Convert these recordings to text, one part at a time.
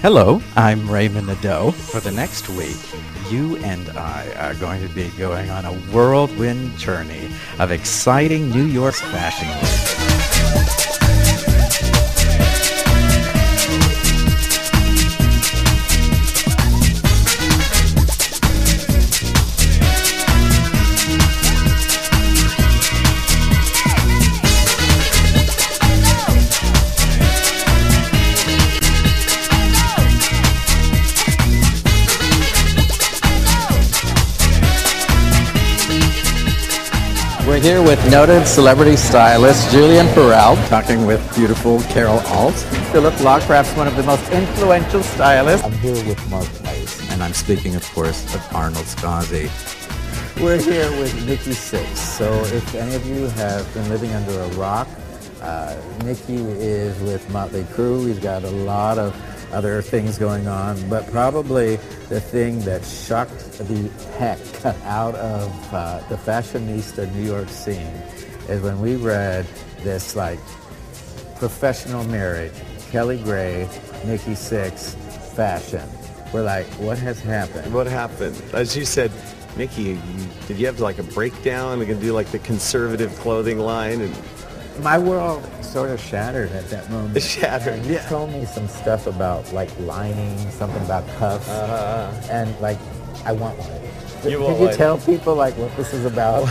Hello, I'm Raymond Nadeau. For the next week, you and I are going to be going on a whirlwind journey of exciting New York's fashion week. We're here with noted celebrity stylist Julian Peralt, talking with beautiful Carol Alt. Philip Locke, perhaps one of the most influential stylists. I'm here with Mark Weiss, and I'm speaking, of course, of Arnold Scaasi. We're here with Nikki Sixx. So if any of you have been living under a rock, Nikki is with Motley Crue. He's got a lot of other things going on, but probably the thing that shocked the heck out of the fashionista New York scene is when we read this like professional marriage, Kelly Gray, Nikki Sixx, fashion. We're like, what has happened? What happened? As you said, Nikki, did you have like a breakdown? We're going to do like the conservative clothing line? And my world sort of shattered at that moment. It shattered, You told me some stuff about like lining, something about cuffs, and like, I want one. Could you tell people like what this is about?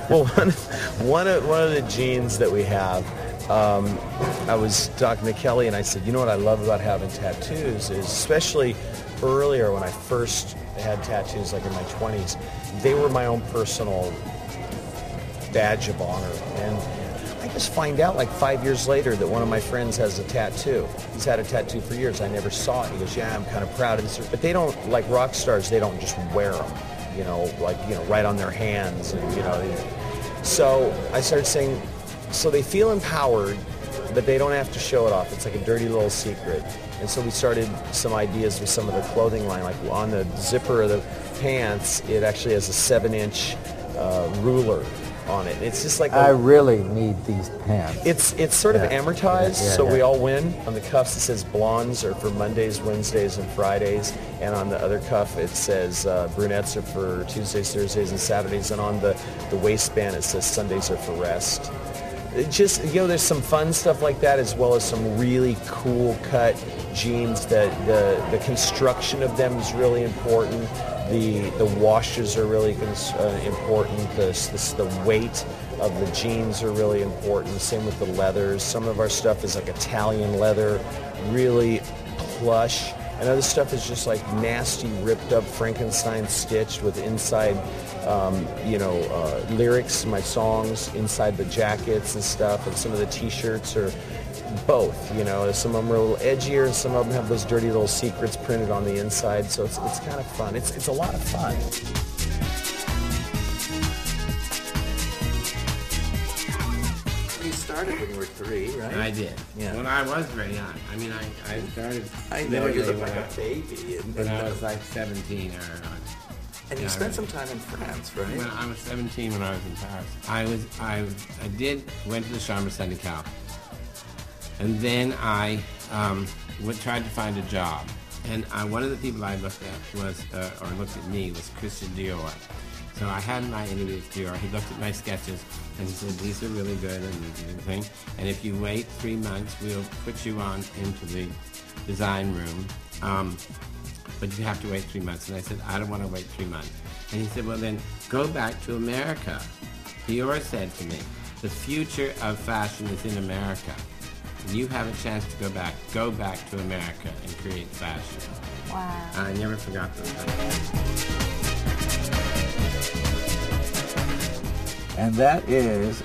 Well, one of the jeans that we have, I was talking to Kelly and I said, you know what I love about having tattoos is, especially earlier when I first had tattoos, like in my 20s, they were my own personal badge of honor. And I just find out like 5 years later that one of my friends has a tattoo. He's had a tattoo for years. I never saw it. He goes, yeah, I'm kind of proud of this. But they don't, like rock stars, they don't just wear them, right on their hands. And, so I started saying, so they feel empowered, but they don't have to show it off. It's like a dirty little secret. And so we started some ideas with some of the clothing line, like on the zipper of the pants, it actually has a 7-inch ruler on it. It's just like I really need these pants. It's sort of amortized, so we all win. On the cuffs it says blondes are for Mondays, Wednesdays, and Fridays, and on the other cuff it says brunettes are for Tuesdays, Thursdays, and Saturdays, and on the waistband it says Sundays are for rest. It just, there's some fun stuff like that, as well as some really cool cut jeans that the construction of them is really important. The washes are really important. The weight of the jeans are really important. Same with the leathers. Some of our stuff is like Italian leather, really plush. And other stuff is just like nasty, ripped up Frankenstein stitched with inside, lyrics, my songs, inside the jackets and stuff. And some of the T-shirts are both, some of them are a little edgier and some of them have those dirty little secrets printed on the inside, so it's kind of fun. It's a lot of fun. You started when you were 3, right? I did. Yeah. When I was very young. I mean, I started. I know, you look like a baby. When I was like 17 And you spent some time in France, right? When I was 17 when I was in Paris. I went to the Chambre Syndicale. And then I tried to find a job. And one of the people I looked at looked at me was Christian Dior. So I had my interview with Dior. He looked at my sketches and he said, these are really good and everything. And if you wait 3 months, we'll put you on into the design room. But you have to wait 3 months. And I said, I don't want to wait 3 months. And he said, well then, go back to America. Dior said to me, the future of fashion is in America. You have a chance to go back to America and create fashion. Wow. I never forgot those things. And that is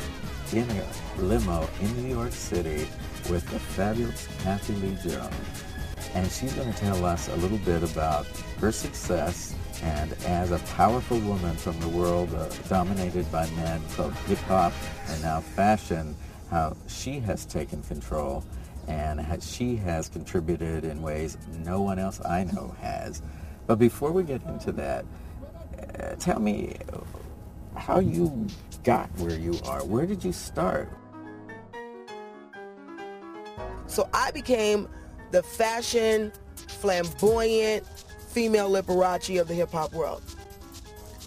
in a limo in New York City with the fabulous Kathie Lee Jones. And she's going to tell us a little bit about her success and as a powerful woman from the world dominated by men, both hip-hop and now fashion, how she has taken control and she has contributed in ways no one else I know has. But before we get into that, tell me how you got where you are. Where did you start? So I became the fashion flamboyant female Liberace of the hip-hop world.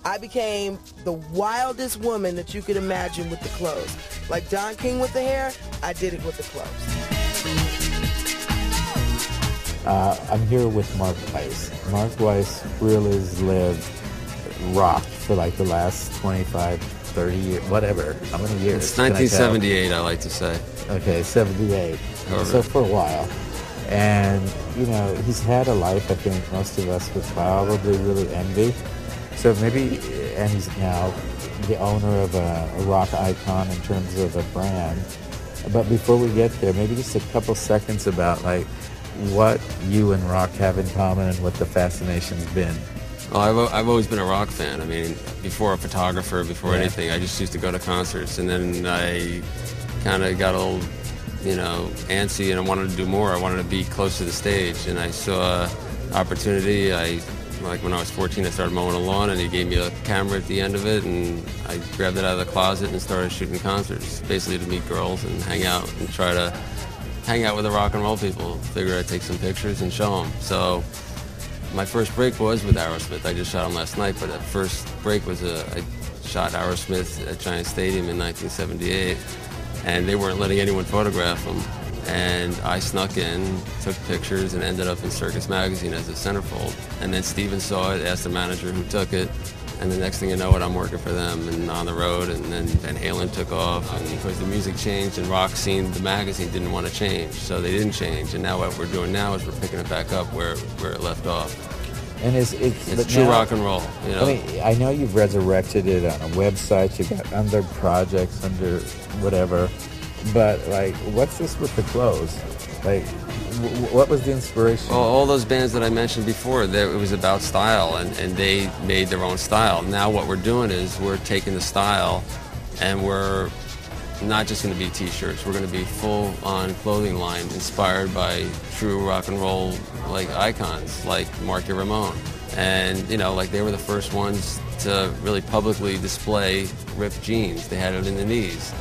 I became the wildest woman that you could imagine with the clothes. Like Don King with the hair, I did it with the clothes. I'm here with Mark Weiss. Mark Weiss really has lived, rocked for like the last 25, 30 years, whatever. How many years? It's 1978, I like to say. Okay, 78. So for a while. And, you know, he's had a life I think most of us would probably really envy. So maybe, and he's now the owner of a rock icon in terms of a brand. But before we get there, maybe just a couple seconds about like what you and rock have in common and what the fascination's been. Well, I've always been a rock fan. I mean, before a photographer, before anything, I just used to go to concerts. And then I kind of got a little, you know, antsy and I wanted to do more. I wanted to be close to the stage. And I saw an opportunity. Like when I was 14, I started mowing a lawn and he gave me a camera at the end of it. And I grabbed it out of the closet and started shooting concerts, basically to meet girls and hang out and try to hang out with the rock and roll people. Figure I'd take some pictures and show them. So my first break was with Aerosmith. I just shot them last night, but that first break was I shot Aerosmith at Giant Stadium in 1978, and they weren't letting anyone photograph them. And I snuck in, took pictures, and ended up in Circus Magazine as a centerfold. And then Steven saw it, asked the manager who took it, and the next thing you know it, I'm working for them and on the road. And then Van Halen took off, and because the music changed and rock scene, the magazine didn't want to change, so they didn't change. And now what we're doing now is we're picking it back up where it left off. And it's true now, rock and roll, you know. I mean, I know you've resurrected it on a website. You've got under projects, under whatever. But like, what's this with the clothes? Like, what was the inspiration? Well, all those bands that I mentioned before, it was about style, and they made their own style. Now what we're doing is we're taking the style, and we're not just going to be T-shirts. We're going to be full-on clothing line inspired by true rock and roll like icons, like Marky Ramone. And you know, like they were the first ones to really publicly display ripped jeans. They had it in the knees,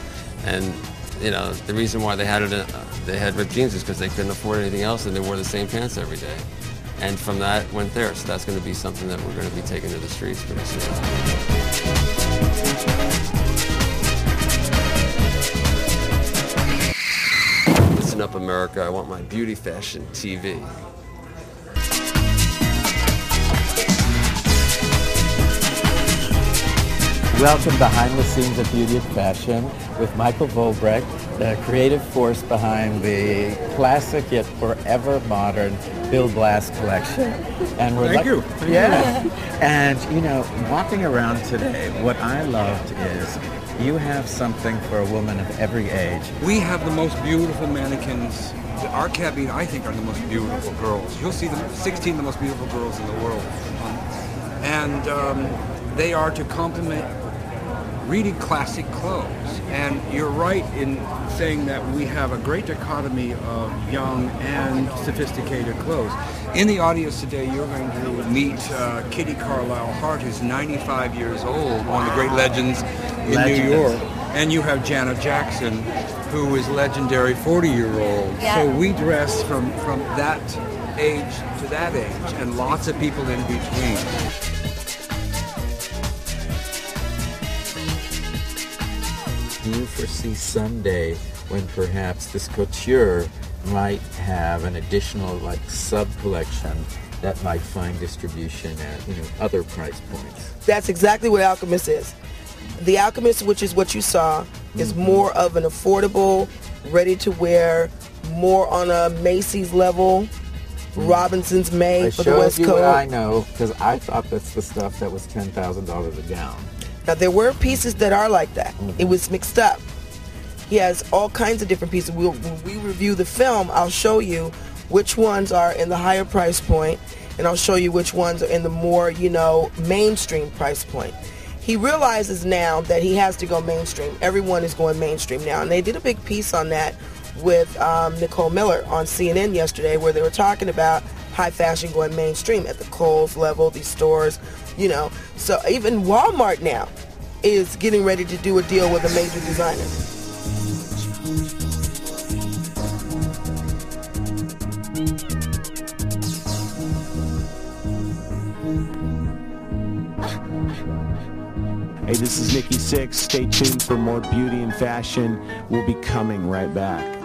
and you know, the reason why they had ripped jeans is because they couldn't afford anything else, and they wore the same pants every day. And from that went there. So that's going to be something that we're going to be taking to the streets pretty soon. Listen up, America. I want my beauty fashion TV. Welcome behind the scenes of Beauty and Fashion with Michael Volbrecht, the creative force behind the classic yet forever modern Bill Blass collection. And we're Thank you. And you know, walking around today, what I loved is you have something for a woman of every age. We have the most beautiful mannequins. Our cabin, I think, are the most beautiful girls. You'll see them, 16 the most beautiful girls in the world. And they are to complement really classic clothes. And you're right in saying that we have a great dichotomy of young and sophisticated clothes. In the audience today, you're going to meet Kitty Carlisle Hart, who's 95 years old, one of the great legends in New York. And you have Janet Jackson, who is legendary 40-year-old. Yeah. So we dress from that age to that age, and lots of people in between. Do you foresee someday when perhaps this couture might have an additional like sub-collection that might find distribution at, you know, other price points? That's exactly what Alchemist is. The Alchemist, which is what you saw, is more of an affordable, ready-to-wear, more on a Macy's level. Robinson's made for the West I showed you Coast. what I know, because I thought that's the stuff that was $10,000 a gown. Now, there were pieces that are like that. It was mixed up. He has all kinds of different pieces. When we review the film, I'll show you which ones are in the higher price point, and I'll show you which ones are in the more, you know, mainstream price point. He realizes now that he has to go mainstream. Everyone is going mainstream now, and they did a big piece on that with Nicole Miller on CNN yesterday, where they were talking about high fashion going mainstream at the Kohl's level, these stores, you know. So even Walmart now is getting ready to do a deal with a major designer. Hey, this is Nikki Sixx. Stay tuned for more beauty and fashion. We'll be coming right back.